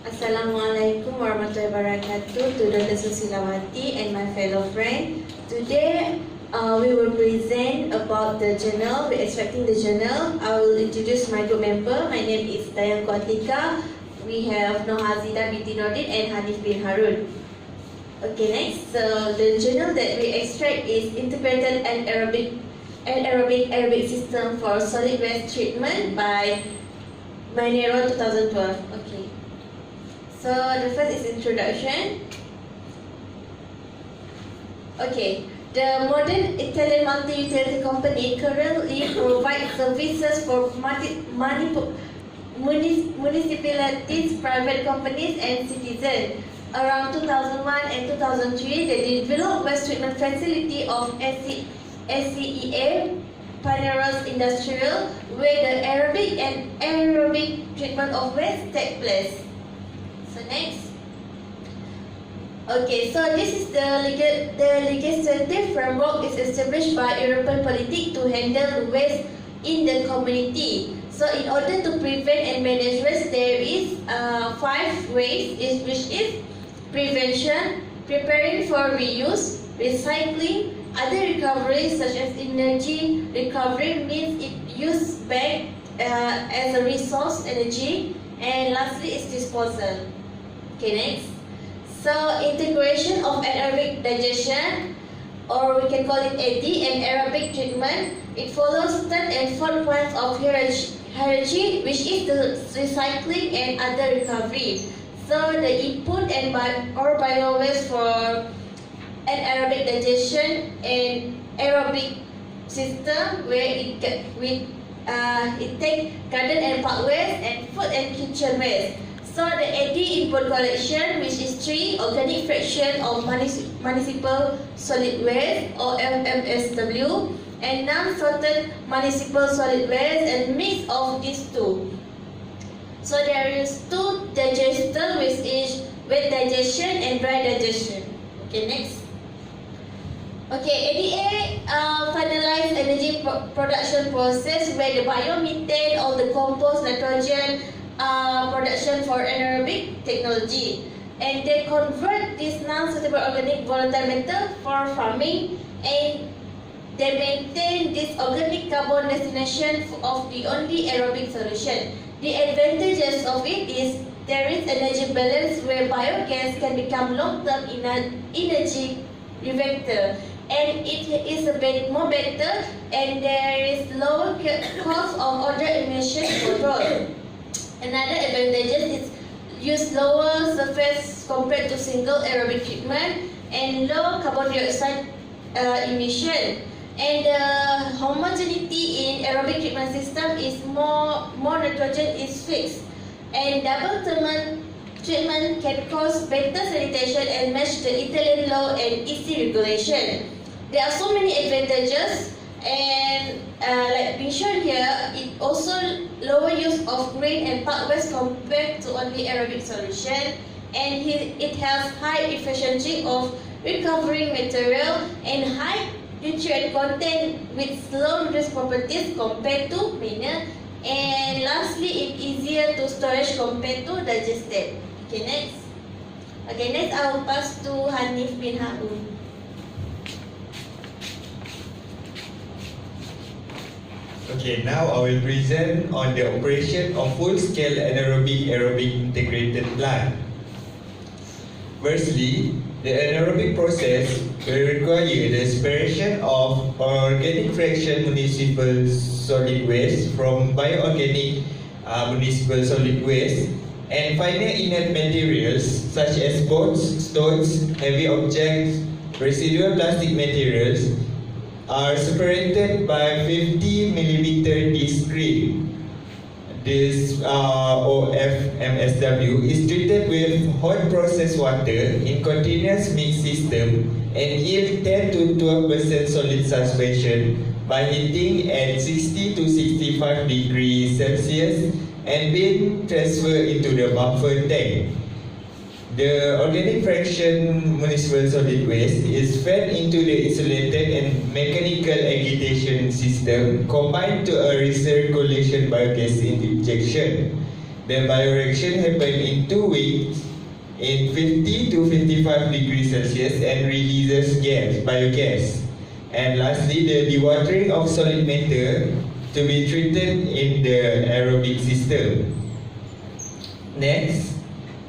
Assalamualaikum warahmatullahi wabarakatuh to Dr. Susilawati and my fellow friend. Today we will present about the journal. We're expecting the journal. I will introduce my group member. My name is Dayang Kwatika. We have Hazida binti Nordin and Hanif bin Harun. Okay, next. So the journal that we extract is Integrated Anaerobic-aerobic System for Solid Waste Treatment by Anaerobic 2012. Okay. So the first is introduction. Okay. The modern Italian multi-utility company currently provides services for municipalities, private companies, and citizens. Around 2001 and 2003, they developed waste treatment facility of SCEA, Paneros Industrial, where the aerobic and anaerobic treatment of waste take place. So next. Okay, so this is the legislative framework is established by European politics to handle waste in the community. So in order to prevent and manage waste, there is 5 ways, which is prevention, preparing for reuse, recycling, other recovery such as energy recovery means it used back as a resource energy, and lastly is disposal. Okay, next. So integration of anaerobic digestion, or we can call it AD, and aerobic treatment, it follows third and fourth points of hierarchy, which is the recycling and other recovery. So the input and biowaste for anaerobic digestion and aerobic system, where it takes garden and park waste and food and kitchen waste. So the AD input collection, which is 3 organic fraction of municipal solid waste or MMSW, and non-sorted municipal solid waste, and mix of these two. So there is 2 digesters, which is wet digestion and dry digestion. Okay, next. Okay, ADA finalized energy production process where the biomethane or the compost nitrogen production for anaerobic technology, and they convert this non-suitable organic volatile matter for farming, and they maintain this organic carbon destination of the only aerobic solution. The advantages of it is there is energy balance where biogas can become long-term energy vector, and it is a bit more better, and there is lower cost of odor emission control. Another advantage is use lower surface compared to single aerobic treatment, and low carbon dioxide emission. And the homogeneity in aerobic treatment system is more nitrogen is fixed, and double treatment can cause better sanitation and match the Italian law and EC regulation. There are so many advantages, and like being shown here, it also lower use of grain and park waste compared to only aerobic solution, and it has high efficiency of recovering material and high nutrient content with slow release properties compared to mineral, and lastly it's easier to storage compared to digested. Okay, next. Okay, next I will pass to Hanif bin Harun. Okay, now I will present on the operation of full-scale anaerobic-aerobic integrated plant. Firstly, the anaerobic process will require the separation of organic fraction municipal solid waste from bioorganic municipal solid waste, and final inert materials such as boats, stones, heavy objects, residual plastic materials are separated by 50 mm discrete. This OFMSW is treated with hot process water in continuous mix system and yield 10 to 12% solid suspension by heating at 60 to 65 degrees Celsius and being transferred into the buffer tank. The organic fraction municipal solid waste is fed into the insulated and mechanical agitation system combined to a recirculation biogas injection. The bioreaction happens in 2 weeks in 50 to 55 degrees Celsius and releases biogas. And lastly, the dewatering of solid matter to be treated in the aerobic system. Next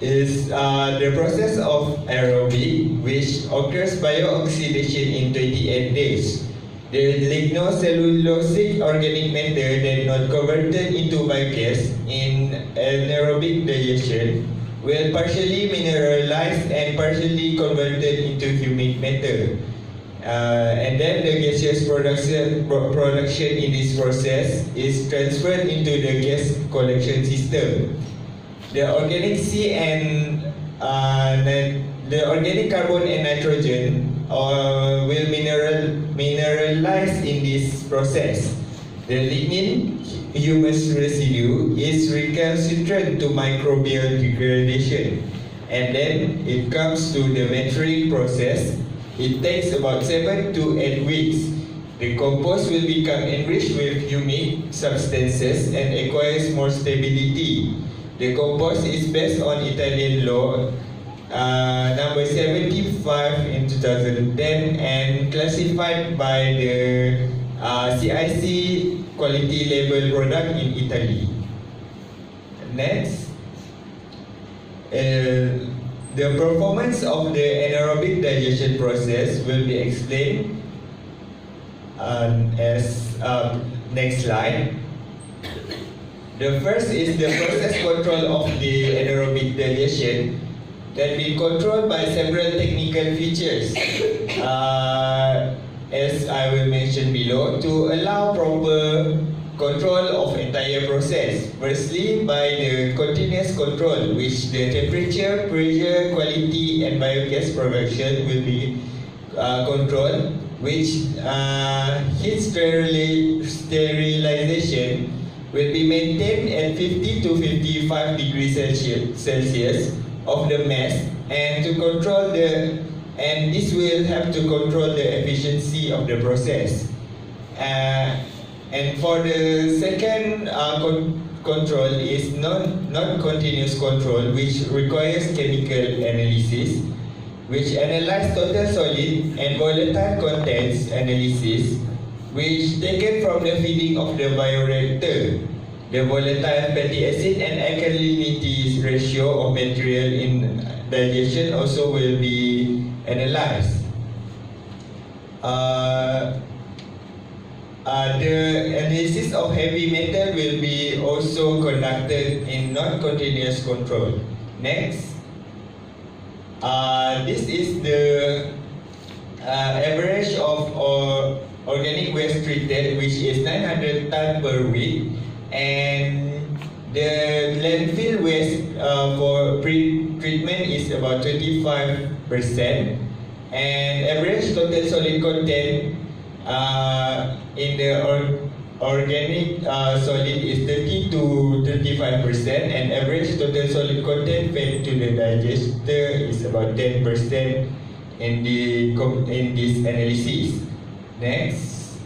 is the process of aerobic, which occurs bio-oxidation in 28 days. The lignocellulosic organic matter then not converted into biogas in anaerobic digestion will partially mineralize and partially converted into humic matter. And then the gaseous production in this process is transferred into the gas collection system. The organic C and the organic carbon and nitrogen will mineralize in this process. The lignin humus residue is recalcitrant to microbial degradation, and then it comes to the maturing process. It takes about 7 to 8 weeks. The compost will become enriched with humic substances and acquires more stability. The compost is based on Italian law number 75 in 2010 and classified by the CIC quality label product in Italy. Next, the performance of the anaerobic digestion process will be explained as next slide. The first is the process control of the anaerobic digestion that will be controlled by several technical features, as I will mention below, to allow proper control of entire process. Firstly, by the continuous control, which the temperature, pressure, quality, and biogas production will be controlled, which heat sterilization will be maintained at 50 to 55 degrees Celsius of the mass, and to control this will help to control the efficiency of the process. And for the second control is non-continuous control, which requires chemical analysis, which analyze total solid and volatile contents analysis, which taken from the feeding of the bioreactor. The volatile fatty acid and alkalinity ratio of material in digestion also will be analyzed. The analysis of heavy metal will be also conducted in non-continuous control. Next, this is the average of organic waste treated, which is 900 tons per week, and the landfill waste for pre-treatment is about 25%, and average total solid content in the organic solid is 30 to 35%, and average total solid content fed to the digester is about 10% in this analysis. Next,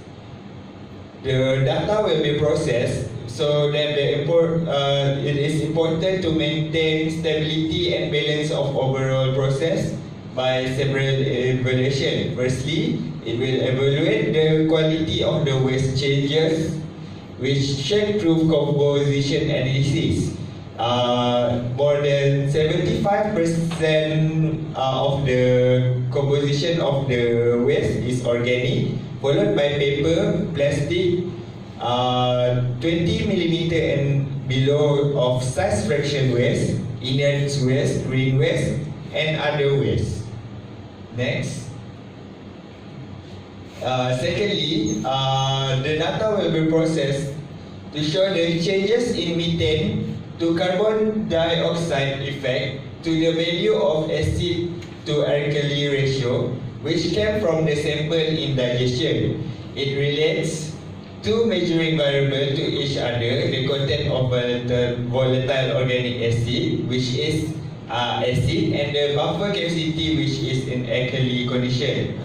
the data will be processed so that it is important to maintain stability and balance of overall process by several evaluations. Firstly, it will evaluate the quality of the waste changes, which check through composition analysis. More than 75% of the composition of the waste is organic, followed by paper, plastic, 20 millimeter and below of size fraction waste, inert waste, green waste, and other waste. Next. Secondly, the data will be processed to show the changes in methane to carbon dioxide effect to the value of acid to alkali ratio, which came from the sample in digestion. It relates two measuring variables to each other: the content of volatile organic acid, which is acid, and the buffer capacity, which is in alkali condition.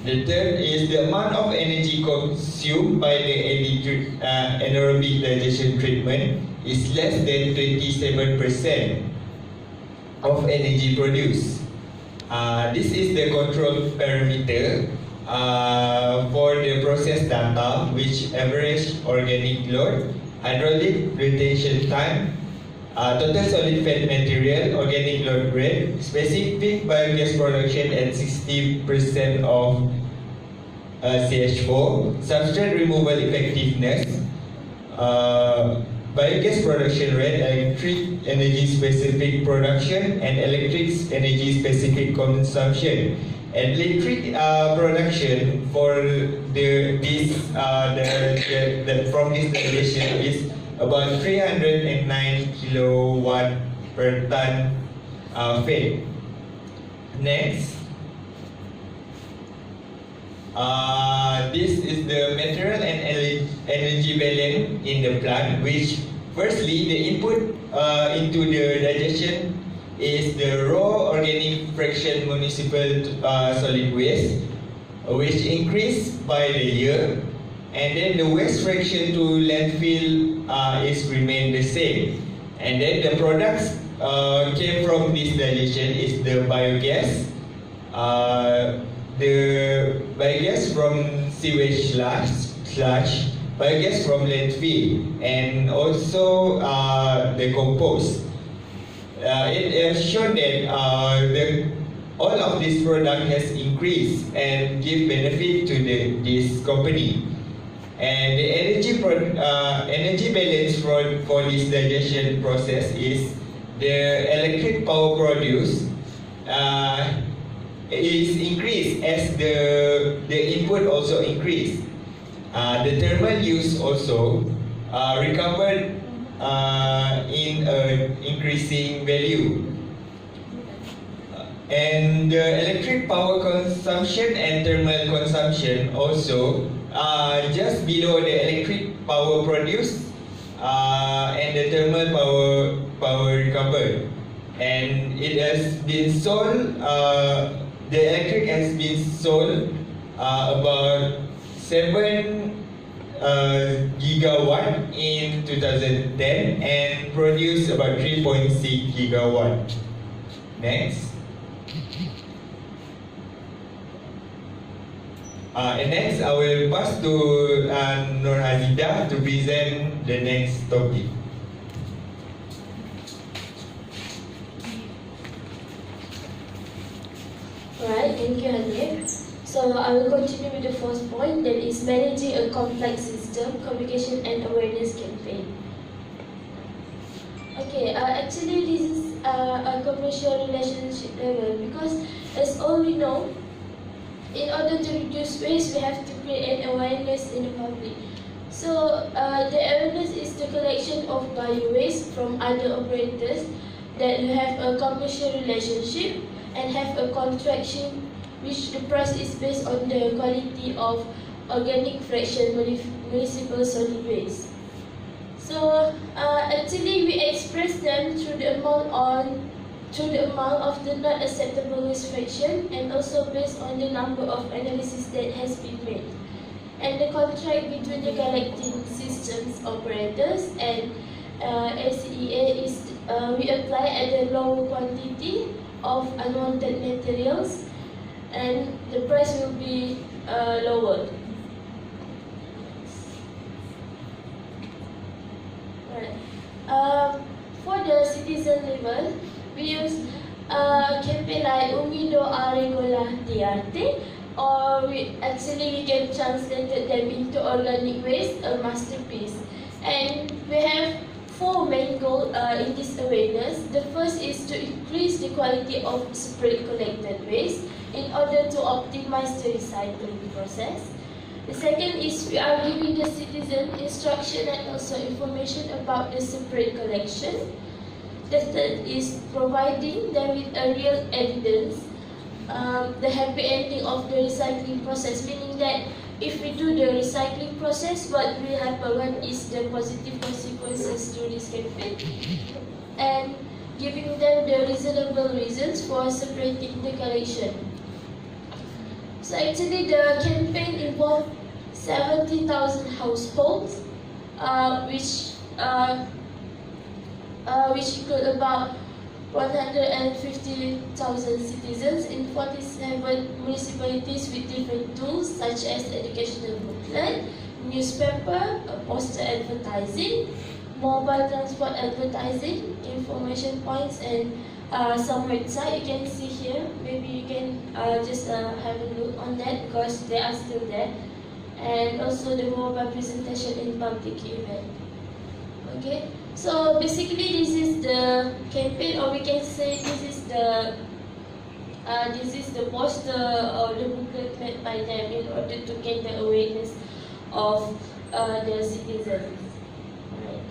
The third is the amount of energy consumed by the anaerobic digestion treatment is less than 27% of energy produced. This is the control parameter for the process data, which average organic load, hydraulic retention time, total solid fat material, organic load rate, specific biogas production at 60% of CH4, substrate removal effectiveness, biogas production rate, electric energy specific production, and electric energy specific consumption. And electric production for from this derivation is about 309 kilowatt per ton fed. Next. This is the material and energy balance in the plant, which firstly the input into the digestion is the raw organic fraction municipal solid waste, which increased by the year, and then the waste fraction to landfill is remain the same, and then the products came from this digestion is the biogas. The biogas from sewage sludge, biogas from landfill, and also the compost. It has shown that all of this product has increased and give benefit to this company. And the energy balance for this digestion process is the electric power produced is increased as the input also increased. The thermal use also recovered in an increasing value. And the electric power consumption and thermal consumption also just below the electric power produced and the thermal power recovered. And it has been sold, the electric has been sold about 7 gigawatt in 2010 and produced about 3.6 gigawatt. Next. And next, I will pass to Nur Hazida to present the next topic. Alright, thank you, Hanif. So I will continue with the first point, that is managing a complex system, communication and awareness campaign. Okay, actually this is a commercial relationship level, because as all we know, in order to reduce waste, we have to create an awareness in the public. So the awareness is the collection of bio-waste from other operators that have a commercial relationship and have a contraction, which the price is based on the quality of organic fraction municipal solid waste. So actually we express them through the amount of the not acceptable waste fraction, and also based on the number of analysis that has been made. And the contract between the collecting systems operators and SEA is we apply at a low quantity of unwanted materials, and the price will be lower. Right. For the citizen level, we use campaign like Unido a Regula Diarte, or we can translate them into organic waste, a masterpiece. And we have 4 main goals in this awareness. The first is to increase the quality of separate collected waste in order to optimize the recycling process. The second is we are giving the citizen instruction and also information about the separate collection. The third is providing them with a real evidence, the happy ending of the recycling process, meaning that if we do the recycling process, what will happen, what is the positive consequences to this campaign, and giving them the reasonable reasons for separating the collection. So actually the campaign involved 70,000 households, which which include about 150,000 citizens in 47 municipalities with different tools such as educational booklet, newspaper, poster advertising, mobile transport advertising, information points, and some website you can see here. Maybe you can just have a look on that because they are still there. And also the mobile presentation in public event. Okay, so basically this is the campaign, or we can say this is the poster or the booklet made by them in order to gain the awareness of the citizens. Right.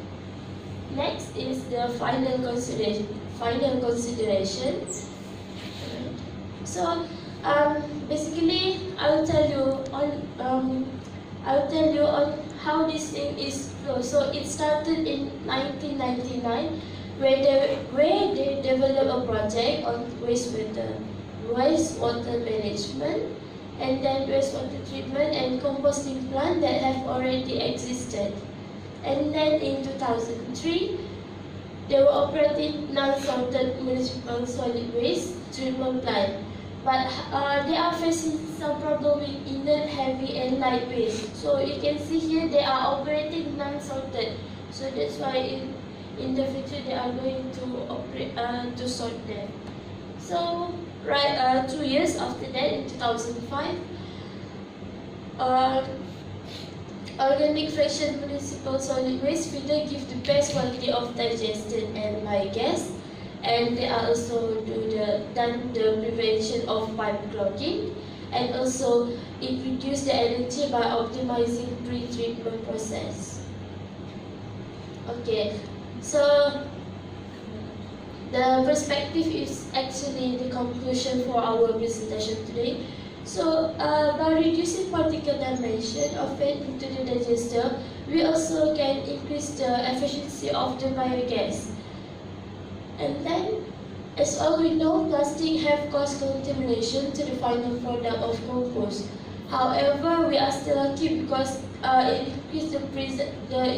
Next is the final consideration. So basically, I'll tell you on how this thing is flow. So it started in 1999, where they developed a project on wastewater management, and then wastewater treatment and composting plant that have already existed. And then in 2003, they were operating non-sorted municipal solid waste treatment plant. But they are facing some problem with inert, heavy, and light waste. So you can see here they are operating non-sorted. So that's why in the future they are going to operate to sort them. So 2 years after that, in 2005, organic fraction municipal solid waste filter give the best quality of digestion and biogas, and they are also done the prevention of pipe clogging, and also it reduce the energy by optimizing pre-treatment process. Okay, so the perspective is actually the conclusion for our presentation today. So by reducing particle dimension of fat into the digester, we also can increase the efficiency of the biogas. And then, as all we know, plastic have caused contamination to the final product of compost. However, we are still lucky because the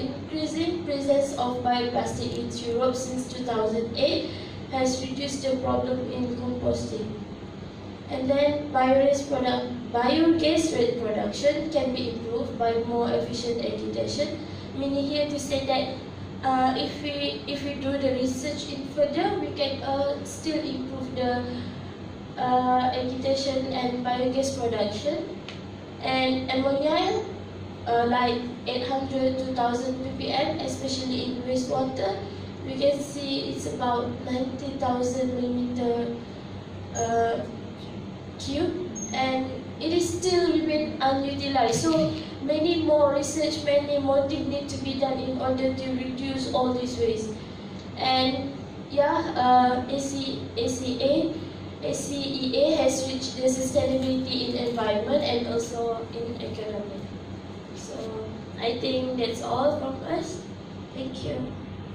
increasing presence of bioplastic in Europe since 2008 has reduced the problem in composting. And then biogas rate production can be improved by more efficient agitation, meaning here to say that if we do the research in further, we can still improve the agitation and biogas production. And ammonia, like 800 to 1000 ppm, especially in wastewater, we can see it's about 90,000 millimeter cube, and it is still remain unutilized. So many more research, many more things need to be done in order to reduce all this waste. And yeah, ACEA has reached the sustainability in environment and also in economy. So I think that's all from us. Thank you.